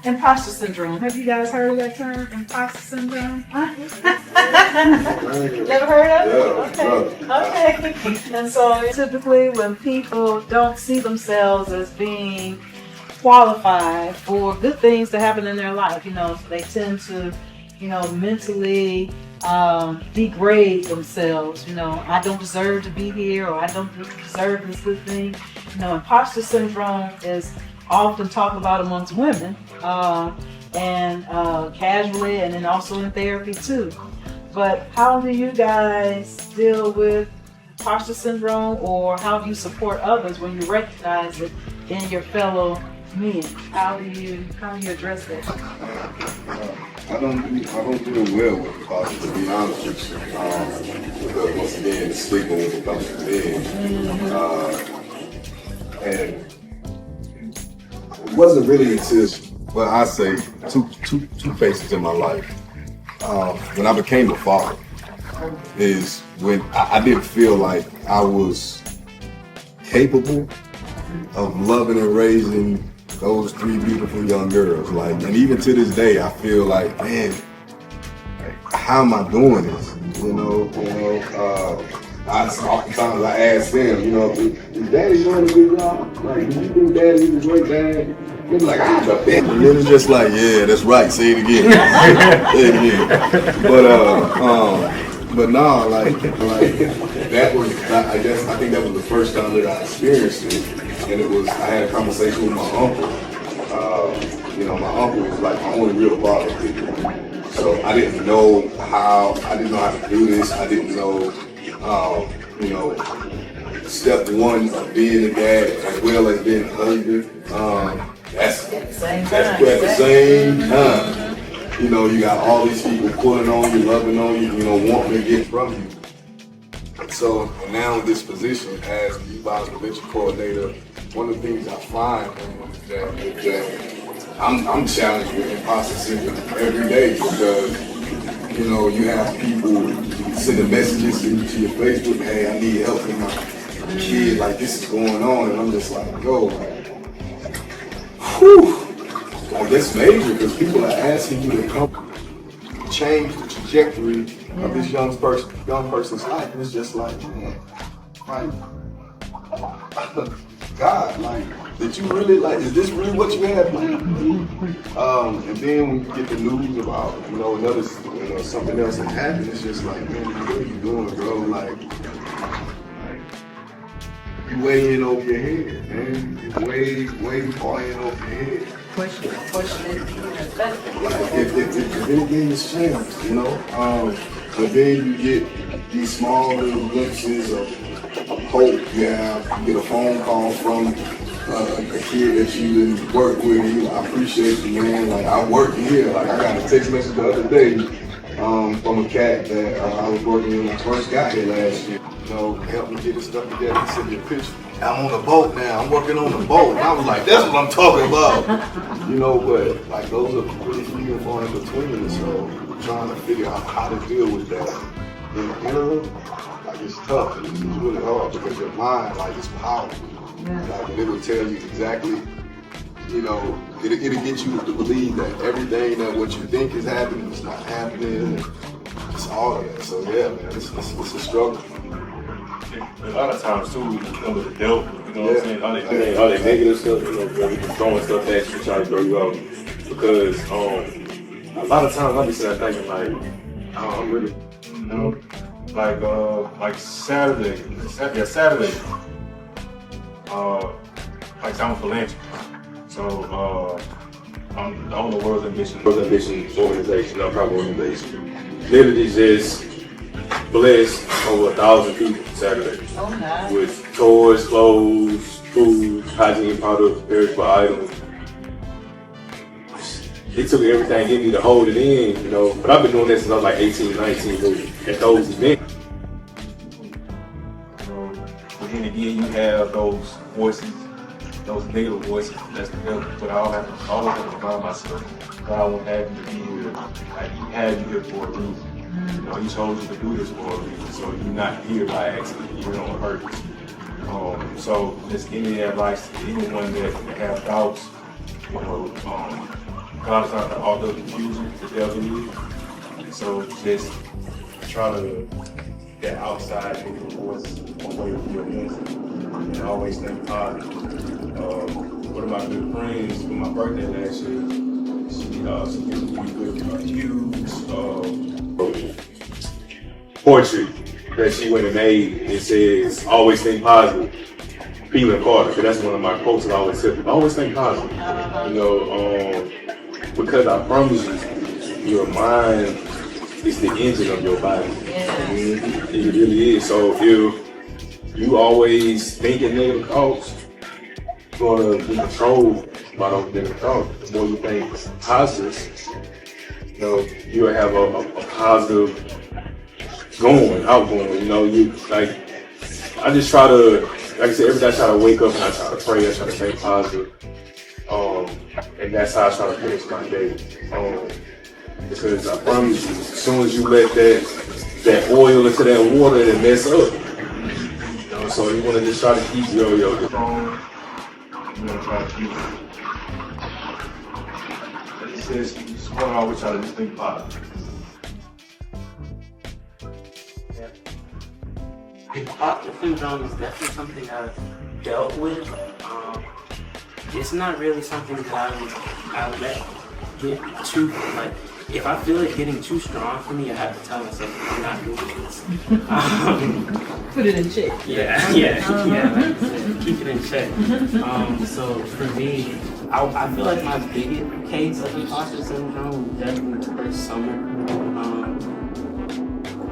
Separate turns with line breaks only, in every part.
Imposter syndrome. Have you guys heard of that term, imposter syndrome? Never heard of it? Okay. And so typically when people don't see themselves as being qualified for good things to happen in their life, they tend to, mentally degrade themselves. I don't deserve to be here, or I don't deserve this good thing. Imposter syndrome is often talked about amongst women, and casually, and then also in therapy too. But how do you guys deal with imposter syndrome, or how do you support others when you recognize it in your fellow men? How do you address that?
I don't do well with imposter, to be honest with you. Because once again, the stigma when it comes to men. And it wasn't really until, well, I say two phases in my life. When I became a father is when I didn't feel like I was capable of loving and raising those 3 beautiful young girls. And even to this day, I feel like, man, how am I doing this? Oftentimes I ask them, is Daddy doing a good job? Do you think Daddy's a great dad? They're like, I'm the best. And then it's just like, yeah, that's right. Say it again. Say it again. But no, that was, I think that was the first time that I experienced it. And I had a conversation with my uncle. My uncle was like my only real father figure. So I didn't know how to do this. I didn't know, step one of being a dad as well as being a husband. That's at the same time. You got all these people pulling on you, loving on you, wanting to get from you. So now in this position as the youth prevention coordinator, one of the things I find is that I'm challenged with imposter syndrome every day because, you have people sending messages to your Facebook, hey, I need help with my kid, this is going on, and I'm just like, yo, whew, that's major because people are asking you to come change the trajectory of this young person's life, and it's just like, man, God, did you really, is this really what you had planned? And then when you get the news about, something else that happened, it's just like, man, what are you doing, bro? You way in over your head, man. You way far in over your head.
Pushing it.
If anything is changed, but then you get these small little glimpses of hope. You get a phone call from a kid that you didn't work with. I appreciate you, man. I work here. I got a text message the other day from a cat that I was working with when I first got here last year. Help me get this stuff together. He sent me a picture. I'm on the boat now. I'm working on the boat. And I was like, that's what I'm talking about. But those are pretty few and far in between. And so trying to figure out how to deal with that in the interim, it's tough. It's really hard because your mind, is powerful. It will tell you exactly, it'll get you to believe that everything that what you think is happening is not happening. It's all of that. So yeah, man, it's a struggle.
A lot of times too, with the help, what I'm saying? All that negative stuff, throwing stuff at you, trying to throw you out. Because a lot of times I be sitting there thinking I'm really, Saturday. I'm a philanthropist. So I'm the owner of World Ambition organization, nonprofit organization. Literally just blessed over 1,000 people Saturday.
Oh, nice.
With toys, clothes, food, hygiene products, perishable items. It took everything in me to hold it in, But I've been doing this since I was 18, 19 at those events. But then again, you have those voices, those negative voices that's together. But I always have to remind myself, God won't have you to be here. He had you here for a reason. He told you to do this for a reason, so you're not here by accident. You're on purpose. So just any advice to anyone that have doubts you know, a lot of times the author confusion, the devil is. So just try to that outside negative voice away from your mental and always think positive. One of my good friends for my birthday last year, she gave me good huge portrait that she went and made. It says, "Always think positive." Feeling Carter, because that's one of my quotes I always say. Always think positive. You know, because I promise you, your mind is the engine of your body.
Yeah.
It really is. So if you always thinking negative thoughts, you're gonna be controlled by those negative thoughts. The more you think positive, you know, you'll have a positive outgoing. You know, you like. I just try to, like I said, every day I try to wake up and I try to pray. I try to stay positive, and that's how I try to finish my day. Because I promise you, as soon as you let that oil into that water, it mess up. You know, so you want to just try to keep your phone. You want to try to keep it. It says you just want to always try to just think positive.
Imposter syndrome is definitely something I've dealt with. It's not really something that I let get too, like, if I feel it getting too strong for me, I have to tell myself I'm not doing this.
Put it in check.
Yeah, like I said, keep it in check. So for me, I feel like my biggest case of imposter syndrome was definitely the first summer.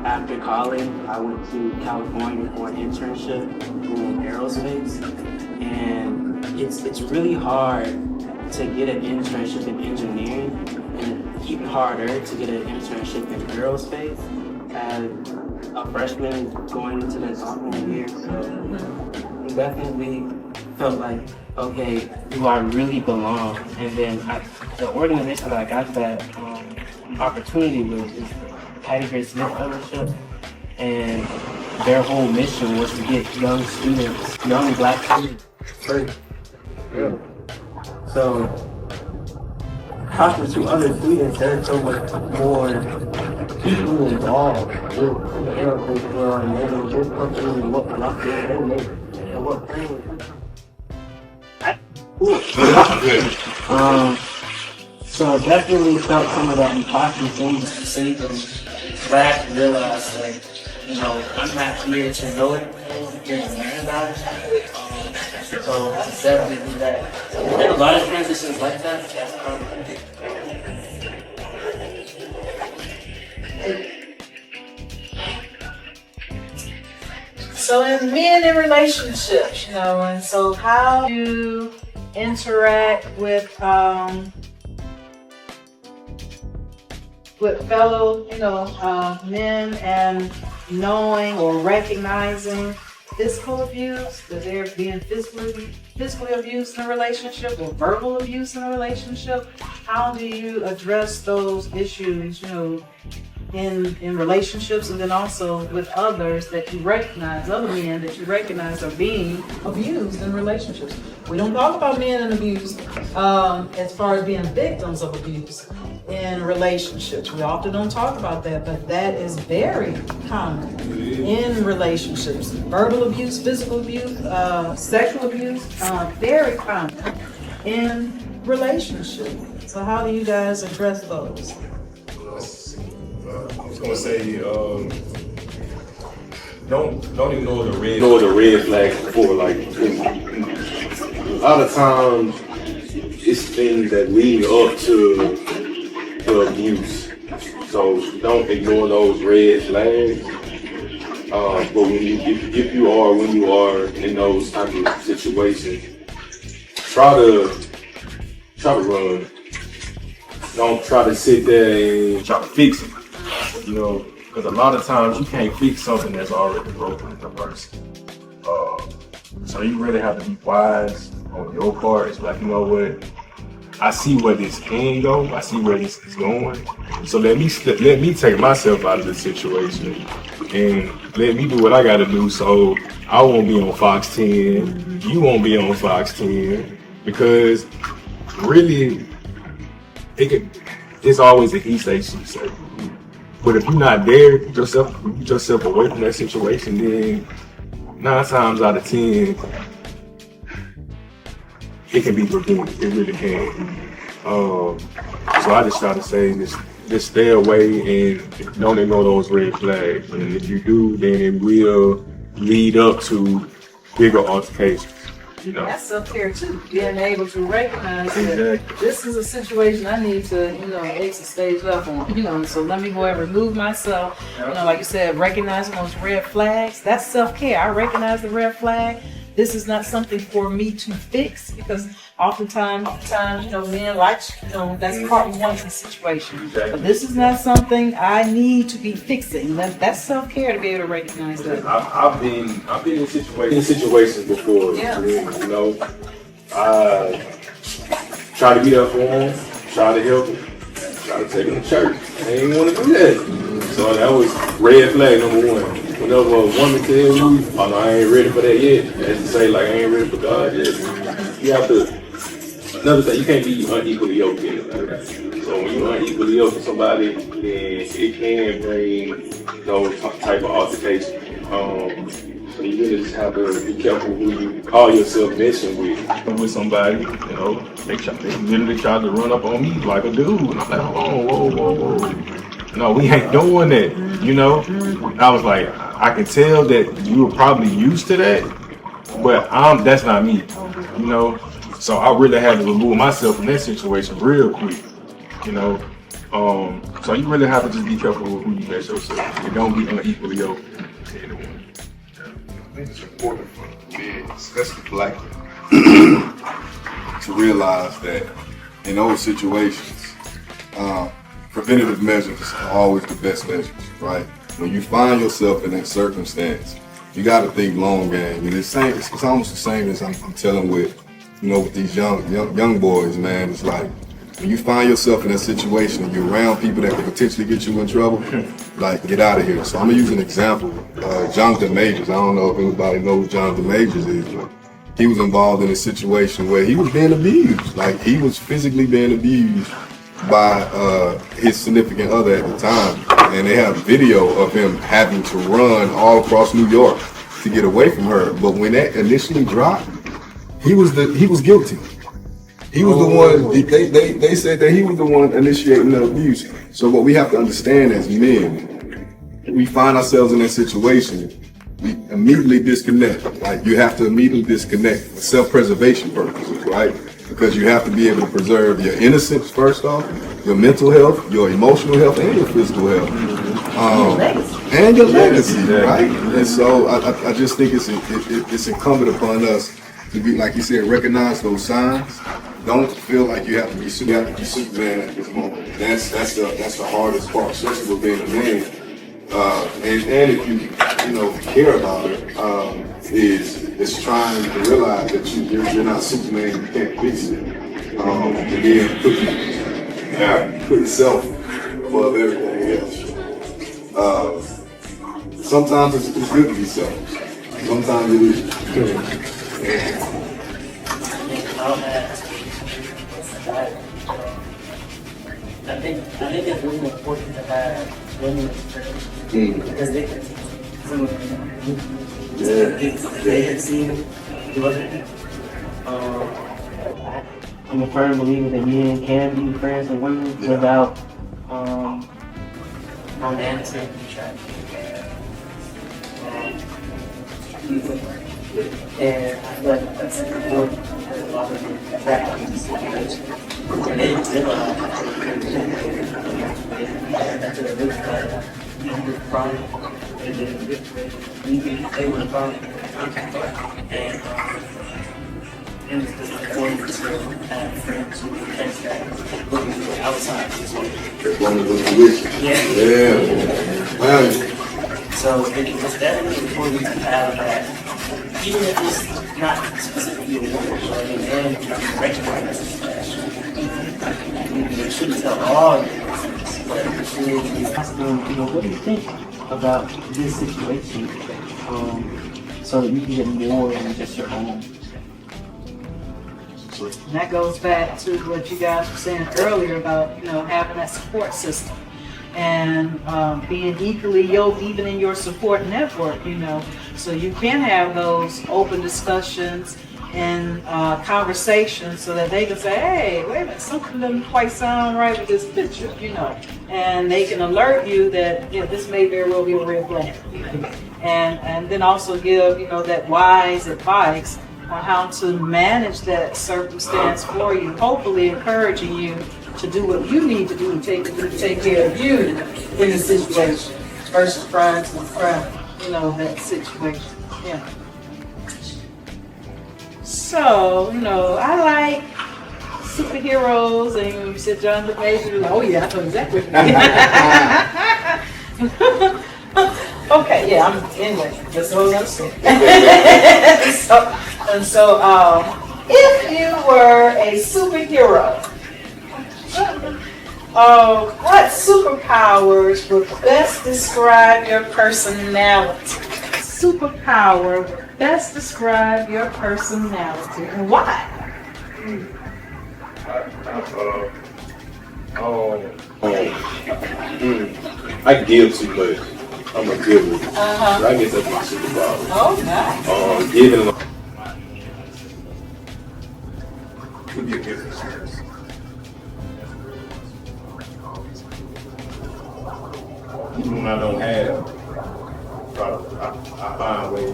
After college, I went to California for an internship in aerospace, and it's really hard to get an internship in engineering, and even harder to get an internship in aerospace as a freshman going into the sophomore year. So definitely felt like, okay, do I really belong? And then the organization that I got that opportunity with is Patty Gray Smith Fellowship, and their whole mission was to get young students, young black students, first. So, talking to other students, there's so much more people involved with the aerospace world, and they know this company and what block they make and what plane. So definitely felt some of that imposter syndrome. But I have to realize, like, you know, I'm not here to know everything, I'm here to learn about it. So definitely do that. There are a lot of transitions like that. That's probably
So in men in relationships, you know, and so how do you interact with fellow, you know, men and knowing or recognizing physical abuse, that they're being physically abused in a relationship or verbal abuse in a relationship? How do you address those issues, you know, in relationships, and then also with others that you recognize, other men that you recognize are being abused in relationships? We don't talk about men and abuse as far as being victims of abuse in relationships. We often don't talk about that, but that is very common in relationships. Verbal abuse, physical abuse, sexual abuse, very common in relationships. So how do you guys address those?
I was gonna say, don't ignore the red flags before. Like, a lot of times, it's things that lead up to abuse. So don't ignore those red flags. But when you are in those type of situations, try to run. Don't try to sit there and try to fix it. You know, because a lot of times you can't fix something that's already broken in the person. So you really have to be wise on your part. It's like, you know what? I see where this can go. I see where this is going. So let me take myself out of the situation and let me do what I got to do. So I won't be on Fox 10. You won't be on Fox 10, because really, it's always a he say, she say. But if you're not there, put yourself away from that situation, then 9 times out of 10, it can be prevented. It really can. So I just try to say, just stay away and don't ignore those red flags. And if you do, then it will lead up to bigger altercations. You know.
That's self-care too. Being able to recognize that this is a situation I need to, exit stage left on. So let me go and remove myself. Like you said, recognizing those red flags. That's self-care. I recognize the red flag. This is not something for me to fix because oftentimes, men like, that's part one of the situation. But this is not something I need to be fixing. That's self-care to be able to recognize that.
I've been in situations before.
Yeah.
I try to be there for him, try to help him, try to take him to church. I ain't want to do that. So that was red flag number 1. Whenever a woman tells you, oh no, I ain't ready for that yet, as to say like I ain't ready for God yet, you have to, another thing, you can't be unequally yoked in it. So when you're unequally yoked with somebody, then it can bring those type of altercations. So you really just have to be careful who you call yourself messing with somebody, they literally tried to run up on me like a dude. And I'm like, whoa. No, we ain't doing that, I was like, I can tell that you were probably used to that, but that's not me, So I really had to remove myself from that situation real quick, So you really have to just be careful with who you mess yourself. And don't be unequally yoked to anyone.
I think it's important for men, especially black men, to realize that in those situations, preventative measures are always the best measures, right? When you find yourself in that circumstance, you got to think long game. And it's almost the same as I'm telling with these young boys, man. It's like when you find yourself in that situation and you're around people that could potentially get you in trouble, like get out of here. So I'm gonna use an example. Jonathan Majors. I don't know if anybody knows who Jonathan Majors is, but he was involved in a situation where he was being abused. Like he was physically being abused by his significant other at the time, and they have video of him having to run all across New York to get away from her. But when that initially dropped, he was guilty. He was the one. They said that he was the one initiating the abuse. So what we have to understand as men, we find ourselves in that situation, we immediately disconnect. Like you have to immediately disconnect for self-preservation purposes, right? Because you have to be able to preserve your innocence first off, your mental health, your emotional health, and your physical health, and your legacy, right? And so I just think it's incumbent upon us to be, like you said, recognize those signs. Don't feel like you have to be Superman at this moment. That's the hardest part, especially with being a man. And if you care about it, is trying to realize that you're not Superman, you can't fix it. And then put yourself above everything else. Sometimes it's good to be selfish. Sometimes it is.
I think it's really important to have women because they can they can see the other. I'm a firm believer that men can be friends with women without romantic attraction. And I feel like that's important. A lot of men attract in this situation. And they realize that's a really good problem. And then they were the problem. And it's just important to have friends who can catch that looking from the outside.
Yeah.
So it's definitely important to have that, even if it's not specifically a woman, but a man can recognize that. You shouldn't tell all your friends, but what do you think about this situation, so that you can get more than just your own?
So
And that goes back to what you guys were saying earlier about, having that support system and being equally yoked even in your support network, so you can have those open discussions and conversations so that they can say, hey, wait a minute, something doesn't quite sound right with this picture, and they can alert you that this may very well be a red flag, and then also give that wise advice on how to manage that circumstance for you, hopefully encouraging you to do what you need to do to take care of you in the situation versus trying to confront that situation. Yeah. So, I like superheroes, and when you said John DeMay, you're like, oh yeah, I know exactly what you mean. Okay, yeah, anyway, that's what I was going to say. So, if you were a superhero, what superpowers would best describe your personality? Superpower would best describe your personality, and why?
I give too much. I'm a giver. So I guess that's my superpower.
Oh, nice.
Giving.
Could be a gift. Even when I don't have, I find ways.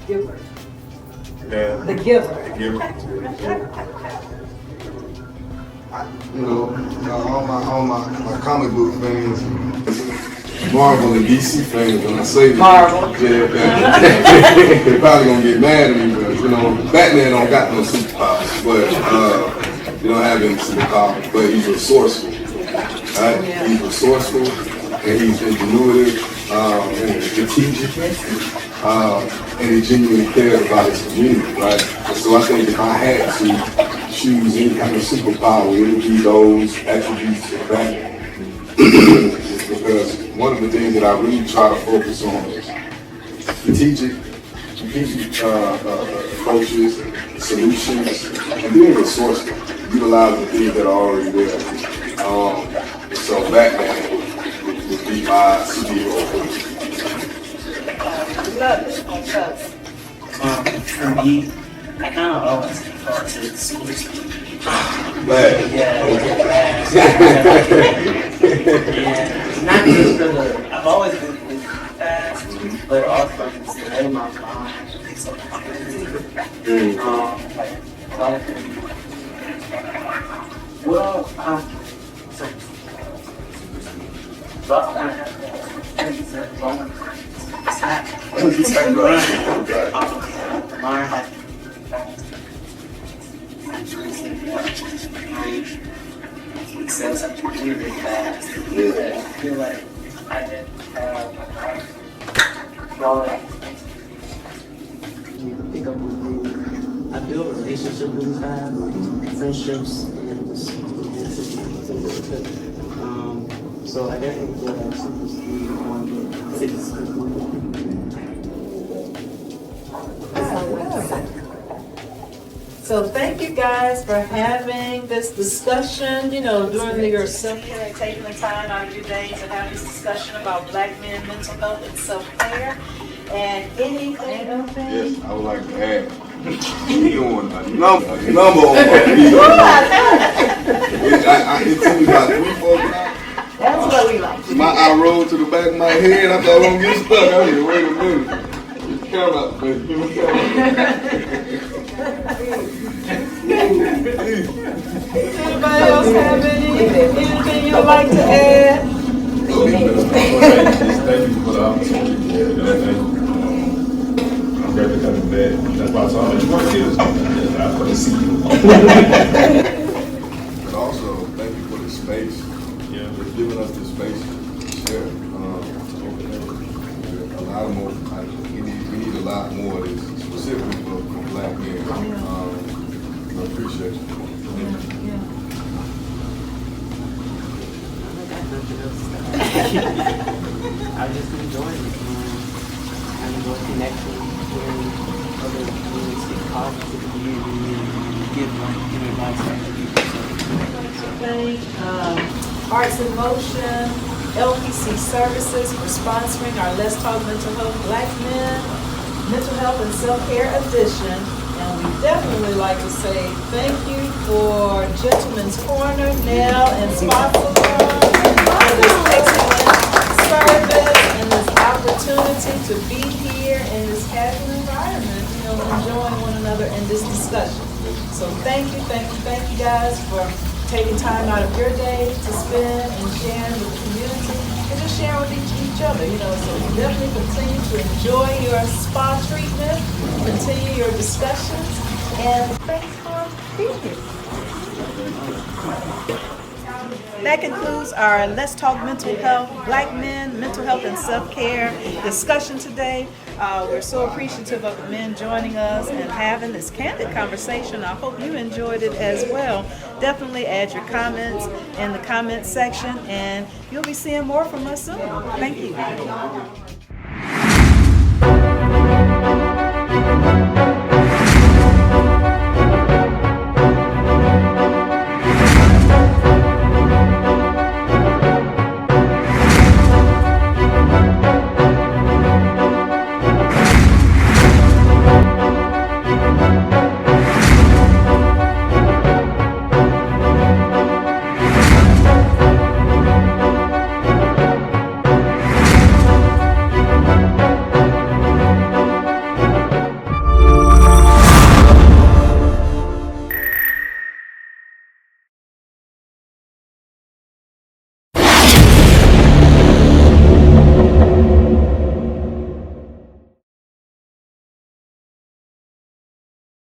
Giver.
Yeah.
The giver.
The giver.
All my comic book fans, Marvel and DC fans, when I say that,
Marvel.
yeah, they're probably gonna get mad at me, but Batman don't got no superpowers, but you don't have any superpowers, but he's resourceful, right? He's resourceful, and he's ingenuitive, and strategic, and he genuinely cares about his community, right? And so I think if I had to choose any kind of superpower, it would be those attributes of Batman. Because one of the things that I really try to focus on is strategic approaches, solutions, and being resourceful, utilizing the things that are already there. So Batman would be my superhero.
Love it.
For me, I kind of always default to the sports.
Glad.
Yeah. Not just for I've always been really fast, but also just the way my mind is so he says something really fast. I feel like I didn't have I build relationships really fast, friendships, so I definitely feel like super speed on the
So thank you guys for having this discussion, during your self-care and taking the time out of your day to have this discussion about Black men, mental health, and self-care. And anything else?
Yes, I would like to add. You doing a number on my video. It took me about 3-4 times.
That's what we like.
My eye rolled to the back of my head. I thought I was gonna get stuck. I said, wait a minute. Camera, baby.
Anybody else have anything you'd like to add?
Thank you for the opportunity. I'm ready to come to bed. That's why I saw you want to see this. I want to see you.
But also, thank you for the space.
Yeah.
For giving us the space to share. A lot more. We need a lot more of this, specifically for Black men. I appreciate you.
I just enjoy it. I build connections, join other communities, talk to the community, and give advice to other people.
Arts in Motion, LPC Services for sponsoring our Let's Talk Mental Health Black Men Mental Health and Self-Care Edition. And we definitely like to say thank you for Gentleman's Corner, Nell and Sponsor for this excellent service and this opportunity to be here in this casual environment, enjoying one another in this discussion. So thank you guys for taking time out of your day to spend and sharing with the community and just sharing with each other, so definitely continue to enjoy your spa treatment, continue your discussions, and thanks for being here. That concludes our Let's Talk Mental Health, Black Men, Mental Health and Self-Care discussion today. We're so appreciative of the men joining us and having this candid conversation. I hope you enjoyed it as well. Definitely add your comments in the comment section, and you'll be seeing more from us soon. Thank you.